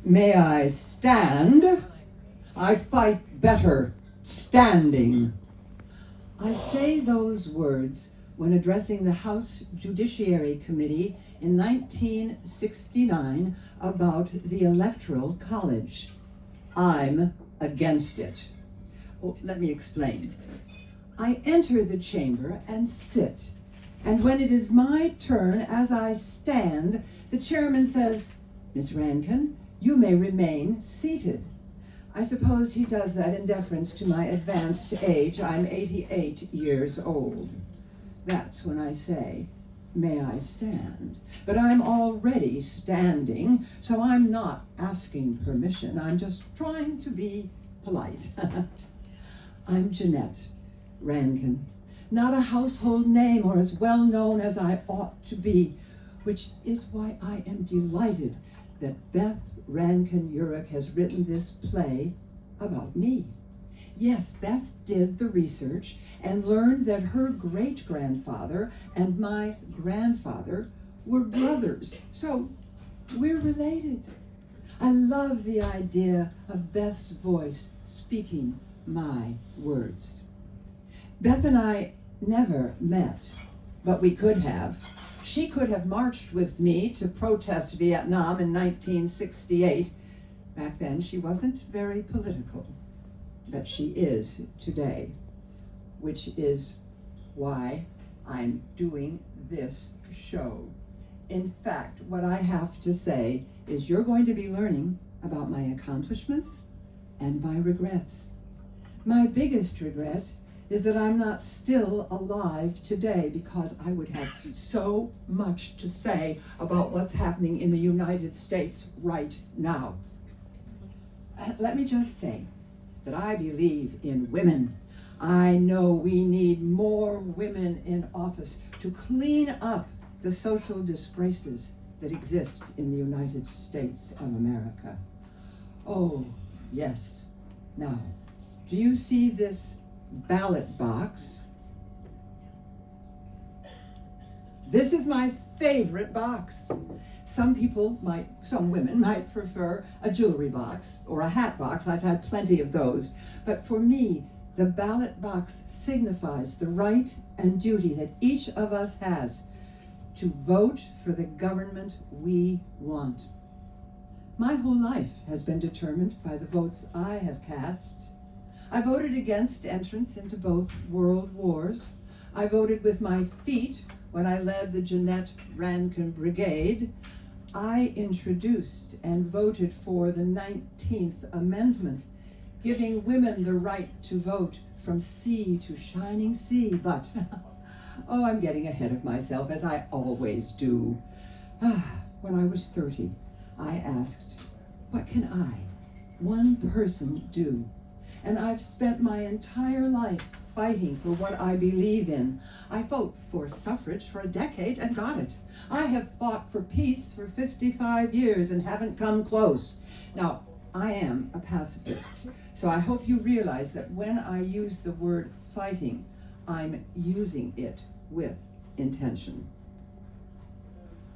May I stand? I fight better standing. I say those words when addressing the House Judiciary Committee in 1969 about the Electoral College. I'm against it. Oh, let me explain. I enter the chamber and sit, and when it is my turn as I stand, the chairman says, "Miss Rankin, you may remain seated." I suppose he does that in deference to my advanced age. I'm 88 years old. That's when I say, "May I stand?" But I'm already standing, so I'm not asking permission. I'm just trying to be polite. I'm Jeannette Rankin, not a household name or as well known as I ought to be, which is why I am delighted that Beth Rankin has written this play about me. Yes, Beth did the research and learned that her great-grandfather and my grandfather were brothers, so we're related. I love the idea of Beth's voice speaking my words. Beth and I never met, but we could have. She could have marched with me to protest Vietnam in 1968. Back then, she wasn't very political, but she is today, which is why I'm doing this show. In fact, what I have to say is you're going to be learning about my accomplishments and my regrets. My biggest regret is that I'm not still alive today, because I would have so much to say about what's happening in the United States right now. Let me just say that I believe in women. I know we need more women in office to clean up the social disgraces that exist in the United States of America. Oh, yes. Now, do you see this ballot box? This is my favorite box. Some women might prefer a jewelry box or a hat box. I've had plenty of those. But for me, the ballot box signifies the right and duty that each of us has to vote for the government we want. My whole life has been determined by the votes I have cast. I voted against entrance into both world wars. I voted with my feet when I led the Jeannette Rankin Brigade. I introduced and voted for the 19th Amendment, giving women the right to vote from sea to shining sea. But, oh, I'm getting ahead of myself, as I always do. When I was 30, I asked, what can I, one person, do? And I've spent my entire life fighting for what I believe in. I fought for suffrage for a decade and got it. I have fought for peace for 55 years and haven't come close. Now, I am a pacifist, so I hope you realize that when I use the word fighting, I'm using it with intention.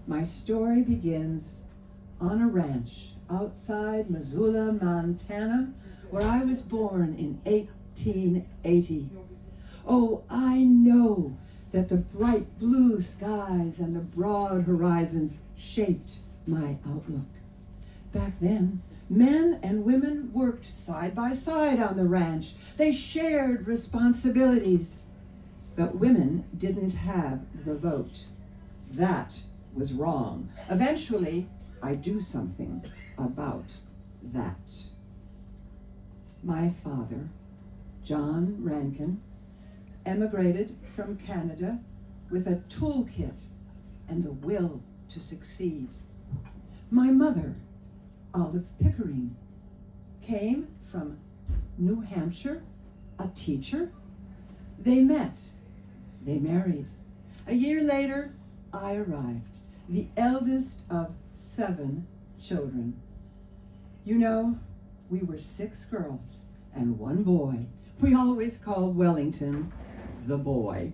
My story begins on a ranch outside Missoula, Montana, where I was born in 1880. Oh, I know that the bright blue skies and the broad horizons shaped my outlook. Back then, men and women worked side by side on the ranch. They shared responsibilities, but women didn't have the vote. That was wrong. Eventually, I do something about that. My father, John Rankin, emigrated from Canada with a toolkit and the will to succeed. My mother, Olive Pickering, came from New Hampshire, a teacher. They met, they married. A year later, I arrived, the eldest of 7 children. You know, we were 6 girls and 1 boy. We always called Wellington the boy.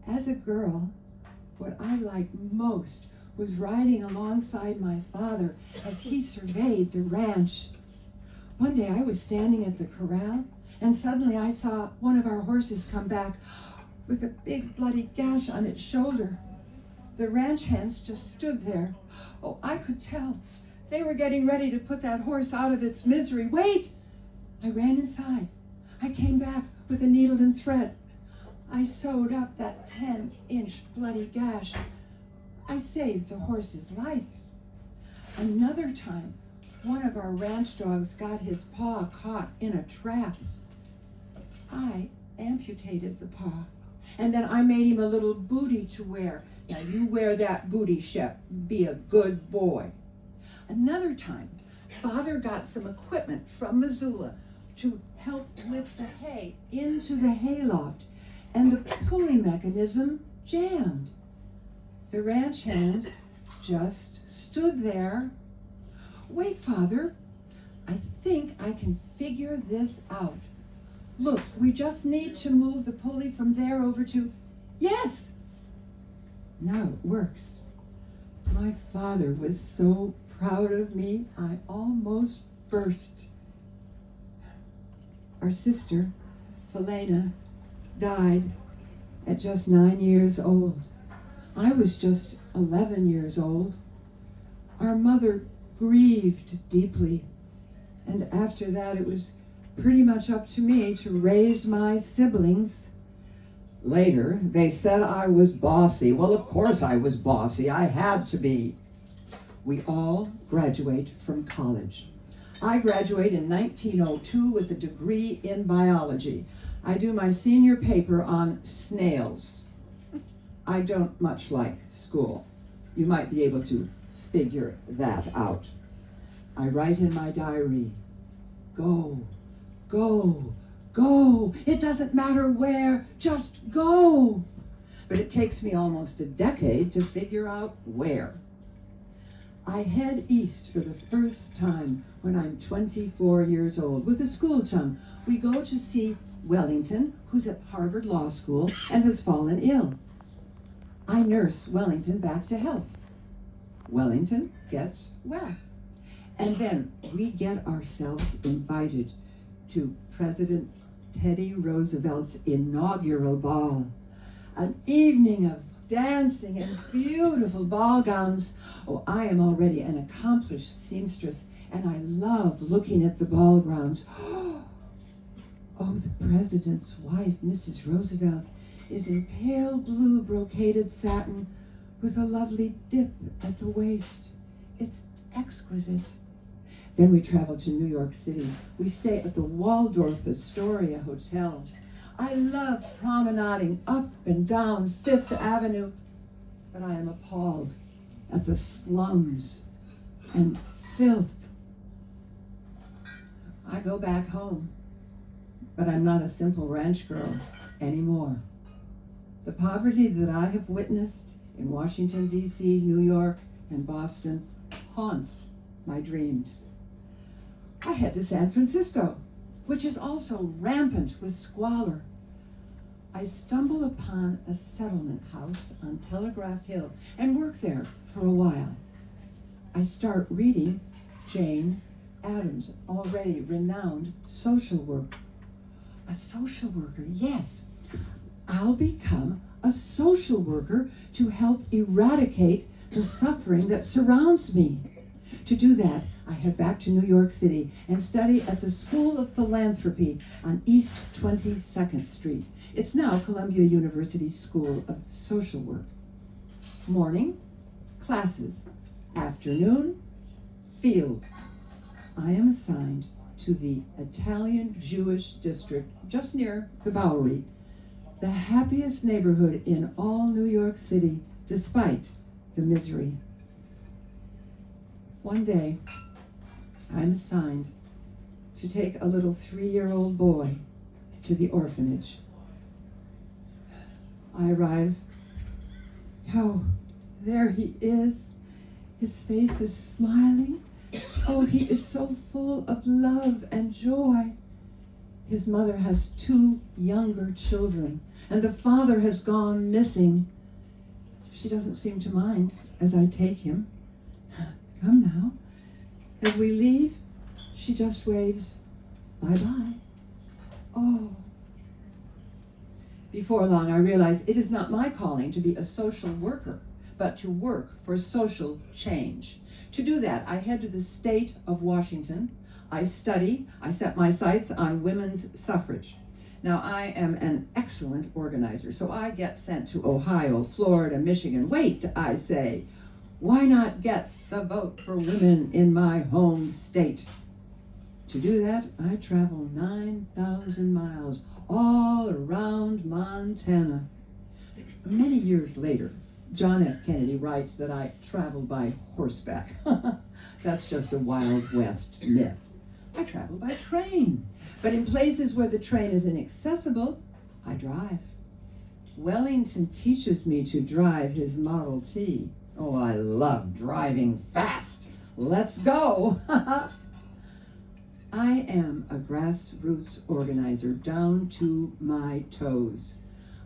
As a girl, what I liked most was riding alongside my father as he surveyed the ranch. One day I was standing at the corral, and suddenly I saw one of our horses come back with a big bloody gash on its shoulder. The ranch hands just stood there. Oh, I could tell. They were getting ready to put that horse out of its misery. Wait! I ran inside. I came back with a needle and thread. I sewed up that 10-inch bloody gash. I saved the horse's life. Another time, one of our ranch dogs got his paw caught in a trap. I amputated the paw, and then I made him a little bootie to wear. Now you wear that bootie, Shep. Be a good boy. Another time, Father got some equipment from Missoula to help lift the hay into the hayloft, and the pulley mechanism jammed. The ranch hands just stood there. Wait, Father, I think I can figure this out. Look, we just need to move the pulley from there over to... Yes! Now it works. My father was so proud of me, I almost burst. Our sister, Felena, died at just 9 years old. I was just 11 years old. Our mother grieved deeply, and after that it was pretty much up to me to raise my siblings. Later, they said I was bossy. Well, of course I was bossy. I had to be. We all graduate from college. I graduate in 1902 with a degree in biology. I do my senior paper on snails. I don't much like school. You might be able to figure that out. I write in my diary, go, go, go. It doesn't matter where, just go. But it takes me almost a decade to figure out where. I head east for the first time when I'm 24 years old with a school chum. We go to see Wellington, who's at Harvard Law School and has fallen ill. I nurse Wellington back to health. Wellington gets well. And then we get ourselves invited to President Teddy Roosevelt's inaugural ball. An evening of dancing and beautiful ball gowns. Oh, I am already an accomplished seamstress, and I love looking at the ball gowns. Oh, the president's wife, Mrs. Roosevelt, is in pale blue brocaded satin with a lovely dip at the waist. It's exquisite. Then we travel to New York City. We stay at the Waldorf Astoria Hotel. I love promenading up and down Fifth Avenue, but I am appalled at the slums and filth. I go back home, but I'm not a simple ranch girl anymore. The poverty that I have witnessed in Washington, D.C., New York, and Boston haunts my dreams. I head to San Francisco, which is also rampant with squalor. I stumble upon a settlement house on Telegraph Hill and work there for a while. I start reading Jane Addams' already renowned social work. A social worker, yes. I'll become a social worker to help eradicate the suffering that surrounds me. To do that, I head back to New York City and study at the School of Philanthropy on East 22nd Street. It's now Columbia University School of Social Work. Morning, classes. Afternoon, field. I am assigned to the Italian Jewish district just near the Bowery, the happiest neighborhood in all New York City, despite the misery. One day, I'm assigned to take a little 3-year-old boy to the orphanage. I arrive. Oh, there he is. His face is smiling. Oh, he is so full of love and joy. His mother has 2 younger children, and the father has gone missing. She doesn't seem to mind as I take him. Come now. As we leave, she just waves, bye-bye. Oh. Before long, I realized it is not my calling to be a social worker, but to work for social change. To do that, I head to the state of Washington. I set my sights on women's suffrage. Now, I am an excellent organizer, so I get sent to Ohio, Florida, Michigan. Wait, I say, why not get the vote for women in my home state? To do that, I travel 9,000 miles all around Montana. Many years later, John F. Kennedy writes that I travel by horseback. That's just a Wild West myth. I travel by train, but in places where the train is inaccessible, I drive. Wellington teaches me to drive his Model T. Oh, I love driving fast. Let's go. I am a grassroots organizer down to my toes.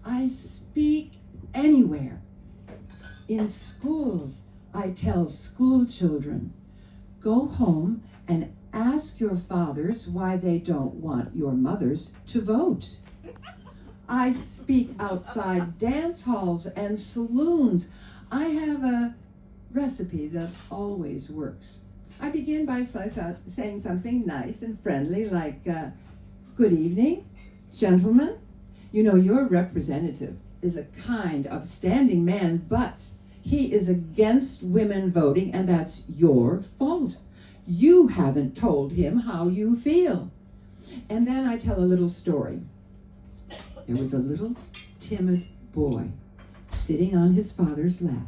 I speak anywhere. In schools, I tell school children, go home and ask your fathers why they don't want your mothers to vote. I speak outside dance halls and saloons. I have a recipe that always works. I begin by saying something nice and friendly like, good evening, gentlemen. You know, your representative is a kind, upstanding man, but he is against women voting, and that's your fault. You haven't told him how you feel. And then I tell a little story. There was a little timid boy sitting on his father's lap,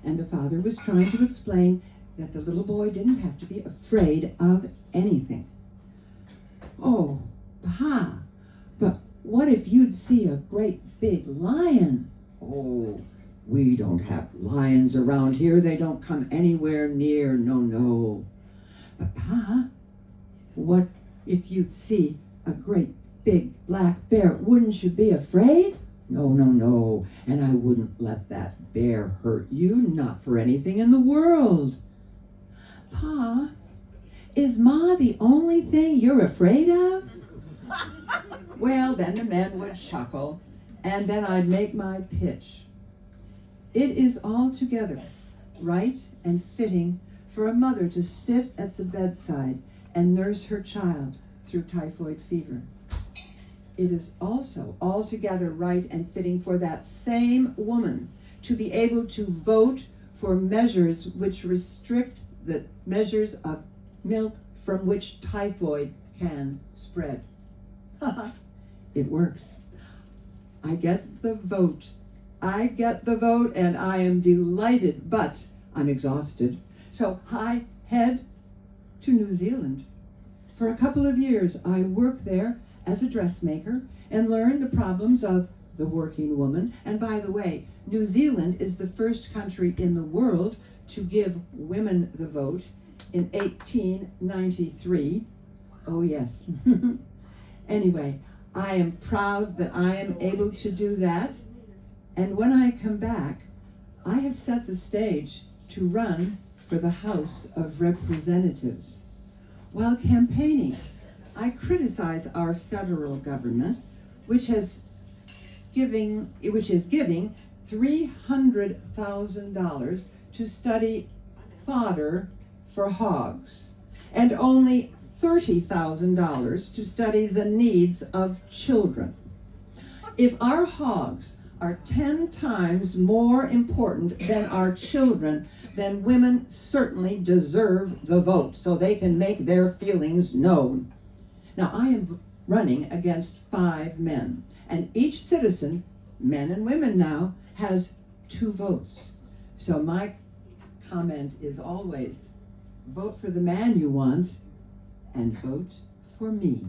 and the father was trying to explain that the little boy didn't have to be afraid of anything. Oh, Pa, but what if you'd see a great big lion? Oh, we don't have lions around here. They don't come anywhere near. No. But Pa, what if you'd see a great big black bear? Wouldn't you be afraid? No. And I wouldn't let that bear hurt you, not for anything in the world. Pa, is Ma the only thing you're afraid of? Well, then the men would chuckle, and then I'd make my pitch. It is altogether right and fitting for a mother to sit at the bedside and nurse her child through typhoid fever. It is also altogether right and fitting for that same woman to be able to vote for measures which restrict the measures of milk from which typhoid can spread. It works. I get the vote, and I am delighted, but I'm exhausted. So I head to New Zealand. For a couple of years, I work there as a dressmaker and learn the problems of the working woman. And by the way, New Zealand is the first country in the world to give women the vote in 1893. Oh, yes. Anyway, I am proud that I am able to do that. And when I come back, I have set the stage to run for the House of Representatives. While campaigning, I criticize our federal government, which is giving $300,000 to study fodder for hogs, and only $30,000 to study the needs of children. If our hogs are 10 times more important than our children, then women certainly deserve the vote so they can make their feelings known. Now, I am running against 5 men, and each citizen, men and women now, has 2 votes. So my comment is always, vote for the man you want and vote for me.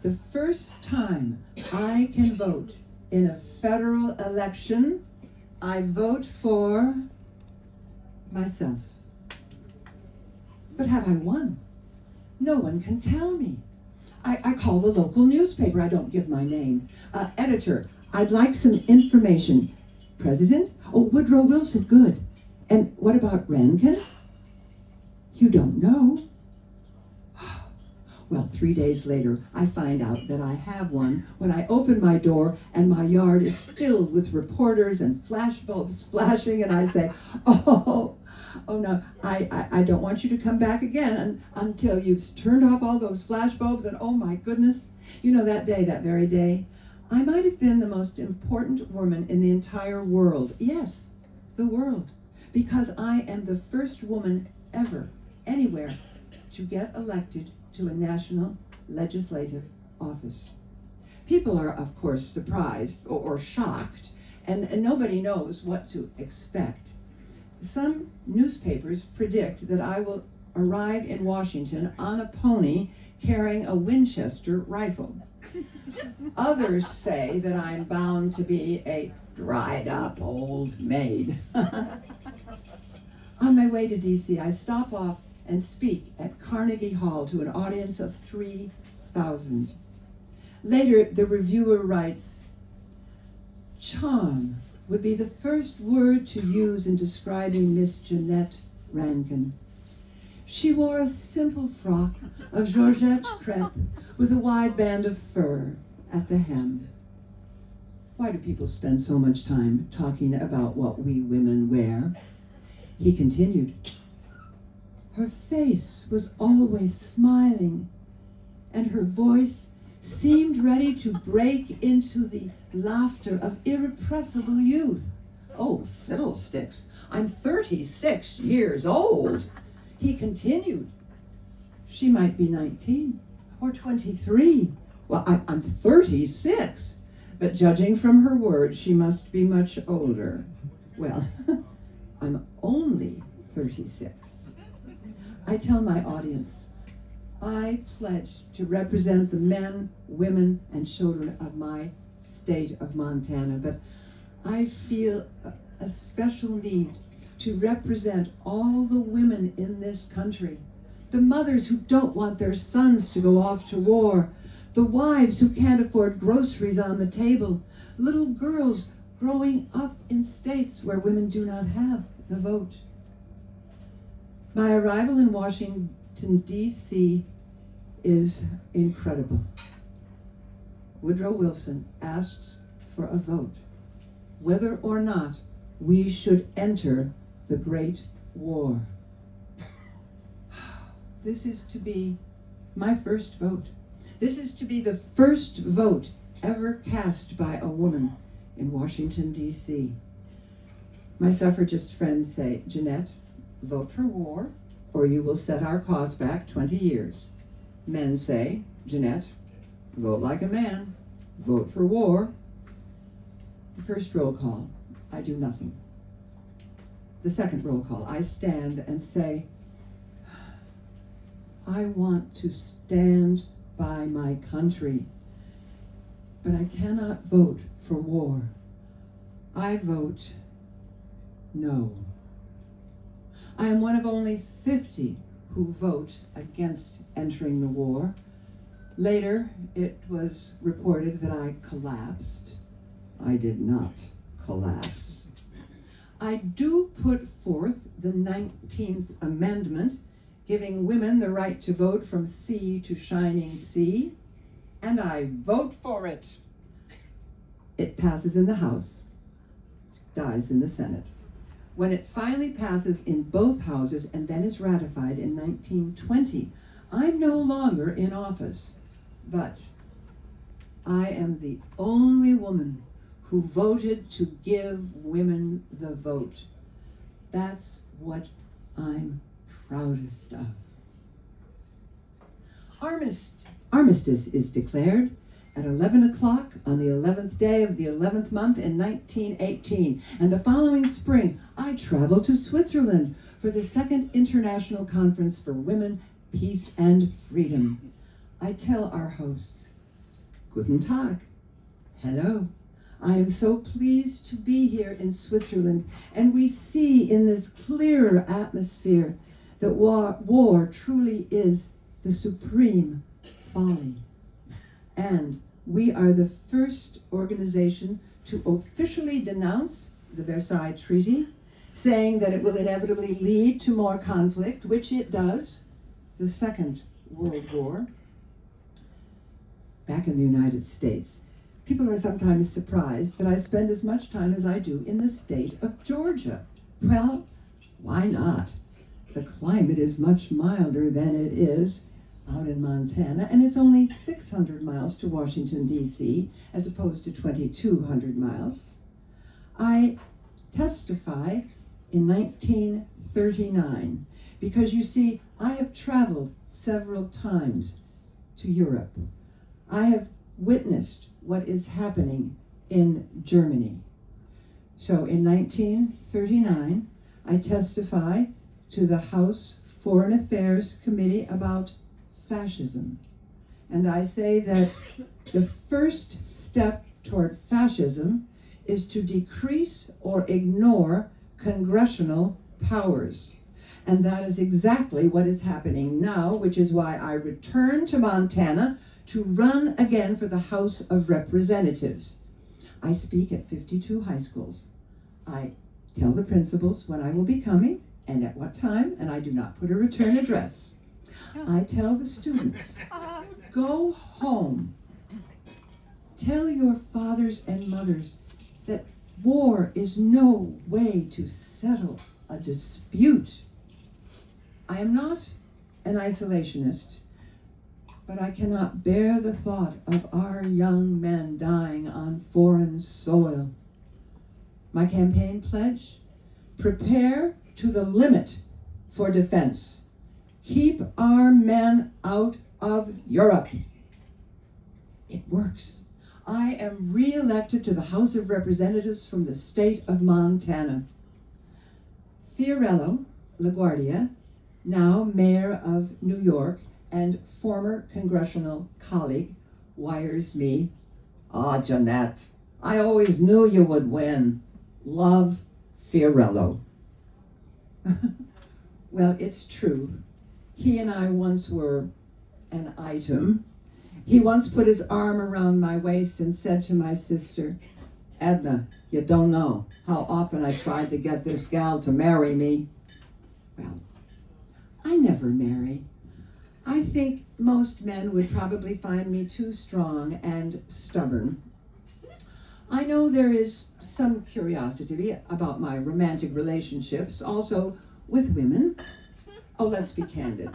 The first time I can vote in a federal election, I vote for myself. But have I won? No one can tell me. I call the local newspaper. I don't give my name. Editor, I'd like some information. President? Oh, Woodrow Wilson, good. And what about Rankin? You don't know. Well, 3 days later, I find out that I have one when I open my door and my yard is filled with reporters and flashbulbs flashing, and I say, oh no, I don't want you to come back again until you've turned off all those flashbulbs, and oh my goodness, you know, that very day, I might have been the most important woman in the entire world. Yes, the world, because I am the first woman ever, anywhere, to get elected to a national legislative office. People are, of course, surprised or shocked, and nobody knows what to expect. Some newspapers predict that I will arrive in Washington on a pony carrying a Winchester rifle. Others say that I'm bound to be a dried-up old maid. On my way to D.C., I stop off and speak at Carnegie Hall to an audience of 3,000. Later, the reviewer writes, "Charm would be the first word to use in describing Miss Jeannette Rankin. She wore a simple frock of Georgette crepe with a wide band of fur at the hem." Why do people spend so much time talking about what we women wear? He continued, "Her face was always smiling, and her voice seemed ready to break into the laughter of irrepressible youth." Oh, fiddlesticks, I'm 36 years old. He continued, "She might be 19 or 23. Well, I'm 36, but judging from her words, she must be much older. Well, I'm only 36. I tell my audience, I pledge to represent the men, women, and children of my state of Montana, but I feel a special need to represent all the women in this country, the mothers who don't want their sons to go off to war, the wives who can't afford groceries on the table, little girls growing up in states where women do not have the vote. My arrival in Washington, D.C. is incredible. Woodrow Wilson asks for a vote, whether or not we should enter the Great War. This is to be my first vote. This is to be the first vote ever cast by a woman in Washington, D.C. My suffragist friends say, "Jeannette, vote for war, or you will set our cause back 20 years. Men say, "Jeannette, vote like a man, vote for war." The first roll call, I do nothing. The second roll call, I stand and say, I want to stand by my country, but I cannot vote for war. I vote no. I am one of only 50 who vote against entering the war. Later, it was reported that I collapsed. I did not collapse. I do put forth the 19th Amendment, giving women the right to vote from sea to shining sea, and I vote for it. It passes in the House, dies in the Senate. When it finally passes in both houses and then is ratified in 1920, I'm no longer in office, but I am the only woman who voted to give women the vote. That's what I'm proudest of. Armistice is declared at 11 o'clock on the 11th day of the 11th month in 1918. And the following spring, I travel to Switzerland for the Second International Conference for Women, Peace, and Freedom. I tell our hosts, Guten Tag, hello. I am so pleased to be here in Switzerland, and we see in this clearer atmosphere that war truly is the supreme folly And we are the first organization to officially denounce the Versailles Treaty, saying that it will inevitably lead to more conflict, which it does, the Second World War. Back in the United States, people are sometimes surprised that I spend as much time as I do in the state of Georgia. Well, why not? The climate is much milder than it is out in Montana, and it's only 600 miles to Washington, D.C., as opposed to 2,200 miles. I testify in 1939 because, you see, I have traveled several times to Europe. I have witnessed what is happening in Germany. So in 1939, I testify to the House Foreign Affairs Committee about fascism. And I say that the first step toward fascism is to decrease or ignore congressional powers. And that is exactly what is happening now, which is why I return to Montana to run again for the House of Representatives. I speak at 52 high schools. I tell the principals when I will be coming and at what time, and I do not put a return address. I tell the students, go home. Tell your fathers and mothers that war is no way to settle a dispute. I am not an isolationist, but I cannot bear the thought of our young men dying on foreign soil. My campaign pledge: prepare to the limit for defense. Keep our men out of Europe. It works. I am re-elected to the House of Representatives from the state of Montana. Fiorello LaGuardia, now mayor of New York and former congressional colleague, wires me, Jeannette, I always knew you would win. Love, Fiorello. Well, it's true. He and I once were an item. He once put his arm around my waist and said to my sister, Edna, you don't know how often I tried to get this gal to marry me. Well, I never marry. I think most men would probably find me too strong and stubborn. I know there is some curiosity about my romantic relationships, also with women. Oh, let's be candid.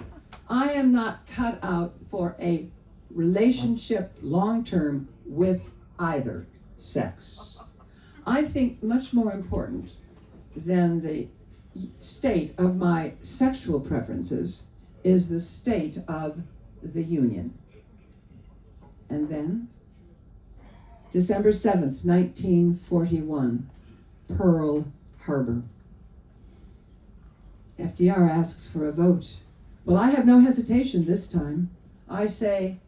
I am not cut out for a relationship long-term with either sex. I think much more important than the state of my sexual preferences is the state of the union. And then, December 7th, 1941, Pearl Harbor. FDR asks for a vote. Well, I have no hesitation this time. I say,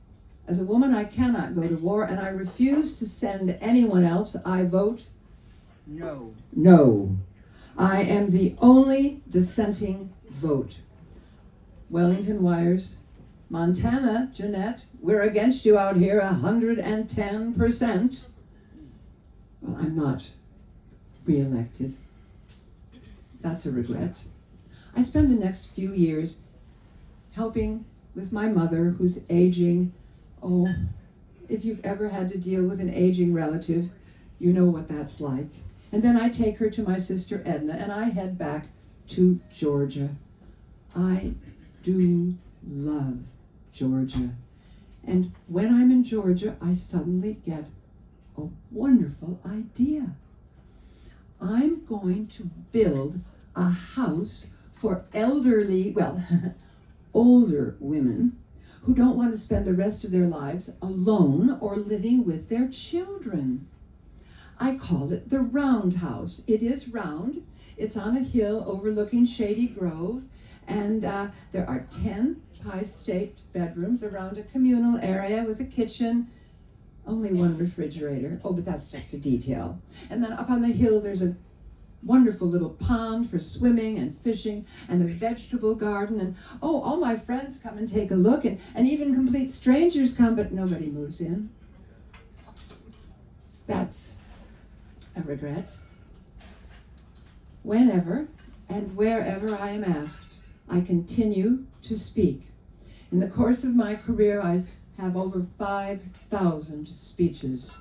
as a woman, I cannot go to war, and I refuse to send anyone else. I vote no. No. I am the only dissenting vote. Wellington wires, Montana, Jeannette, we're against you out here 110%. Well, I'm not re-elected. That's a regret. I spend the next few years helping with my mother, who's aging. Oh, if you've ever had to deal with an aging relative, you know what that's like. And then I take her to my sister Edna, and I head back to Georgia. I do love Georgia. And when I'm in Georgia, I suddenly get a wonderful idea. I'm going to build a house for elderly, well, older women who don't want to spend the rest of their lives alone or living with their children. I call it the Roundhouse. It is round. It's on a hill overlooking Shady Grove, and there are 10 high-staked bedrooms around a communal area with a kitchen, only one refrigerator. Oh, but that's just a detail. And then up on the hill there's a wonderful little pond for swimming and fishing, and a vegetable garden, and all my friends come and take a look, and even complete strangers come, but nobody moves in. That's a regret. Whenever and wherever I am asked, I continue to speak. In the course of my career, I have over 5,000 speeches.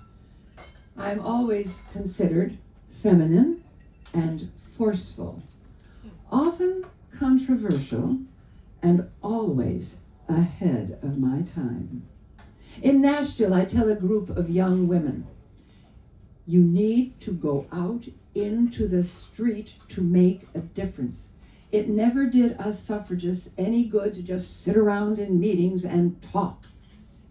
I'm always considered feminine and forceful, often controversial, and always ahead of my time. In Nashville, I tell a group of young women, you need to go out into the street to make a difference. It never did us suffragists any good to just sit around in meetings and talk.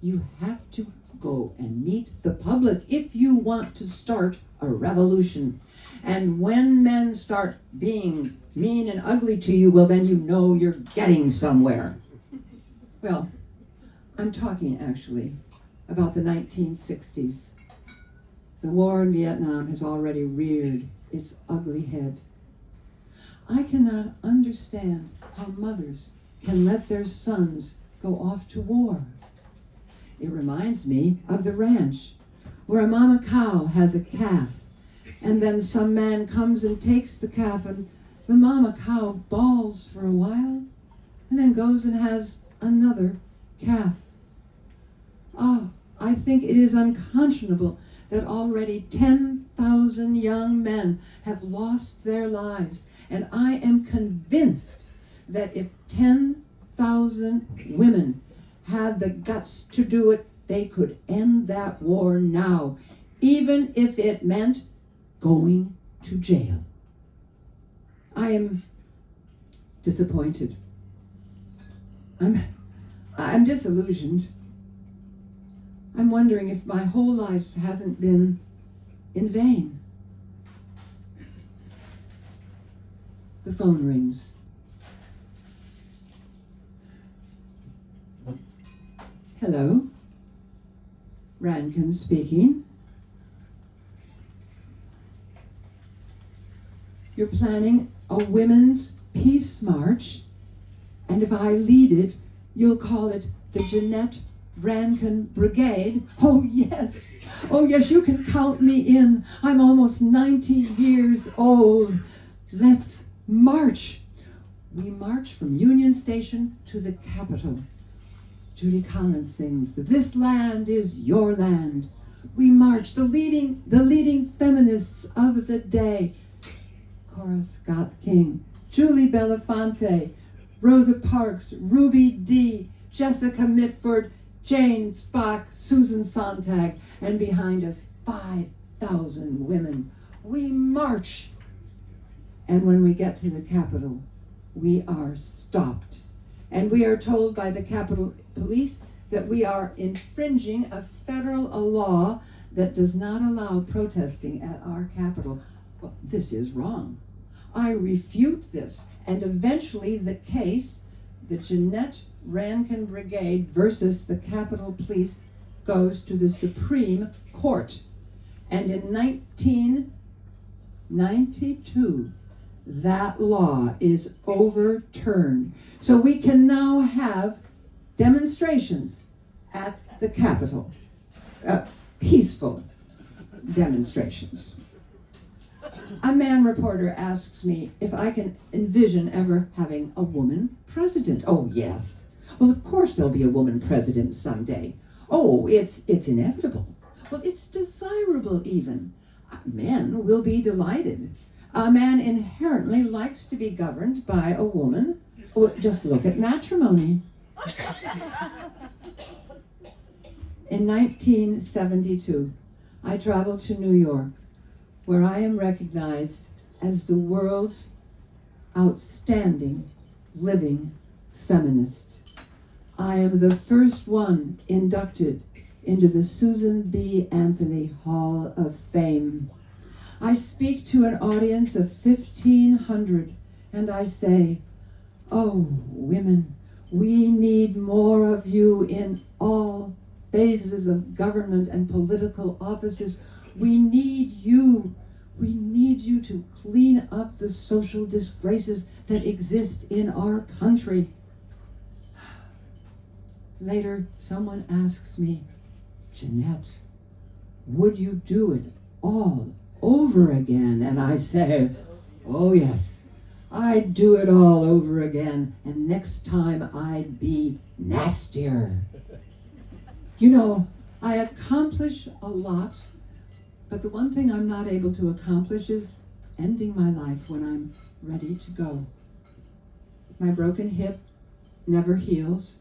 You have to go and meet the public if you want to start a revolution. And when men start being mean and ugly to you, well, then you know you're getting somewhere. Well, I'm talking actually about the 1960s. The war in Vietnam has already reared its ugly head. I cannot understand how mothers can let their sons go off to war. It reminds me of the ranch, where a mama cow has a calf, and then some man comes and takes the calf, and the mama cow bawls for a while, and then goes and has another calf. Oh, I think it is unconscionable that already 10,000 young men have lost their lives, and I am convinced that if 10,000 women had the guts to do it, they could end that war now, even if it meant going to jail. I am disappointed. I'm disillusioned. I'm wondering if my whole life hasn't been in vain. The phone rings. Hello, Rankin speaking. You're planning a women's peace march, and if I lead it, you'll call it the Jeannette Rankin Brigade. Oh yes, you can count me in. I'm almost 90 years old. Let's march. We march from Union Station to the Capitol. Judy Collins sings, "This land is your land." We march, the leading feminists of the day. Cora Scott King, Julie Belafonte, Rosa Parks, Ruby Dee, Jessica Mitford, Jane Spock, Susan Sontag, and behind us 5,000 women. We march. And when we get to the Capitol, we are stopped. And we are told by the Capitol Police that we are infringing a federal law that does not allow protesting at our Capitol. Well, this is wrong. I refute this, and eventually the case, the Jeannette Rankin Brigade versus the Capitol Police, goes to the Supreme Court. And in 1992, that law is overturned. So we can now have demonstrations at the Capitol, peaceful demonstrations. A man reporter asks me if I can envision ever having a woman president. Oh, yes. Well, of course there'll be a woman president someday. Oh, it's inevitable. Well, it's desirable even. Men will be delighted. A man inherently likes to be governed by a woman. Oh, just look at matrimony. In 1972, I traveled to New York, where I am recognized as the world's outstanding living feminist. I am the first one inducted into the Susan B. Anthony Hall of Fame. I speak to an audience of 1,500 and I say, "Oh, women, we need more of you in all phases of government and political offices. We need you. We need you to clean up the social disgraces that exist in our country. Later, someone asks me, Jeannette, would you do it all over again? And I say, oh yes, I'd do it all over again, and next time I'd be nastier. You know, I accomplish a lot, but the one thing I'm not able to accomplish is ending my life when I'm ready to go. My broken hip never heals.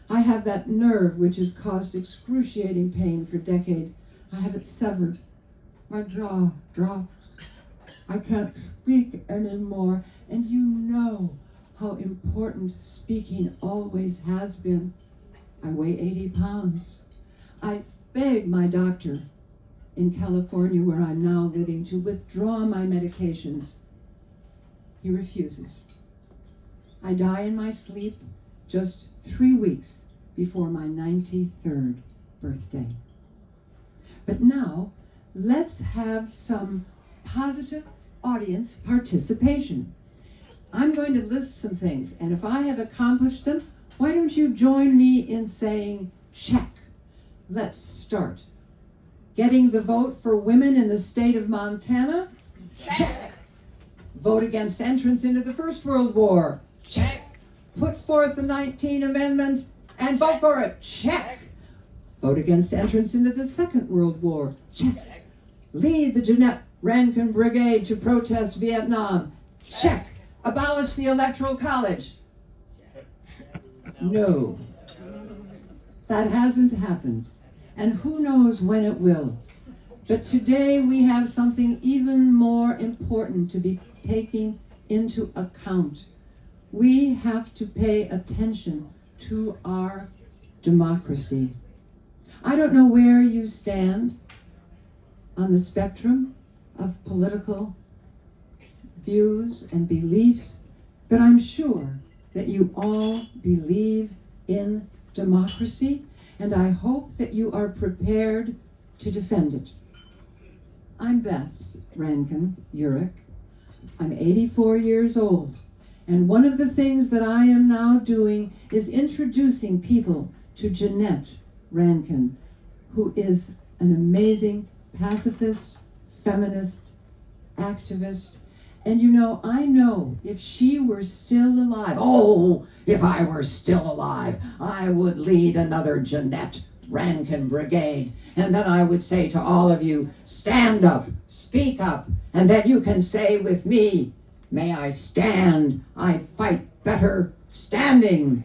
I have that nerve which has caused excruciating pain for decades. I have it severed. My jaw drops. I can't speak anymore. And you know how important speaking always has been. I weigh 80 pounds. I beg my doctor in California, where I'm now living, to withdraw my medications. He refuses. I die in my sleep just 3 weeks before my 93rd birthday. But now, let's have some positive audience participation. I'm going to list some things, and if I have accomplished them, why don't you join me in saying check? Let's start. Getting the vote for women in the state of Montana? Check. Vote against entrance into the First World War? Check. Put forth the 19th Amendment and vote for it? Check. Vote against entrance into the Second World War? Check. Lead the Jeannette Rankin Brigade to protest Vietnam? Check. Abolish the Electoral College? No. That hasn't happened. And who knows when it will. But today we have something even more important to be taking into account. We have to pay attention to our democracy. I don't know where you stand on the spectrum of political views and beliefs, but I'm sure that you all believe in democracy, and I hope that you are prepared to defend it. I'm Beth Rankin Fights. I'm 84 years old, and one of the things that I am now doing is introducing people to Jeannette Rankin, who is an amazing pacifist, feminist, activist. And you know, I know if she were still alive, oh, if I were still alive, I would lead another Jeannette Rankin Brigade. And then I would say to all of you, stand up, speak up, and then you can say with me, may I stand, I fight better standing.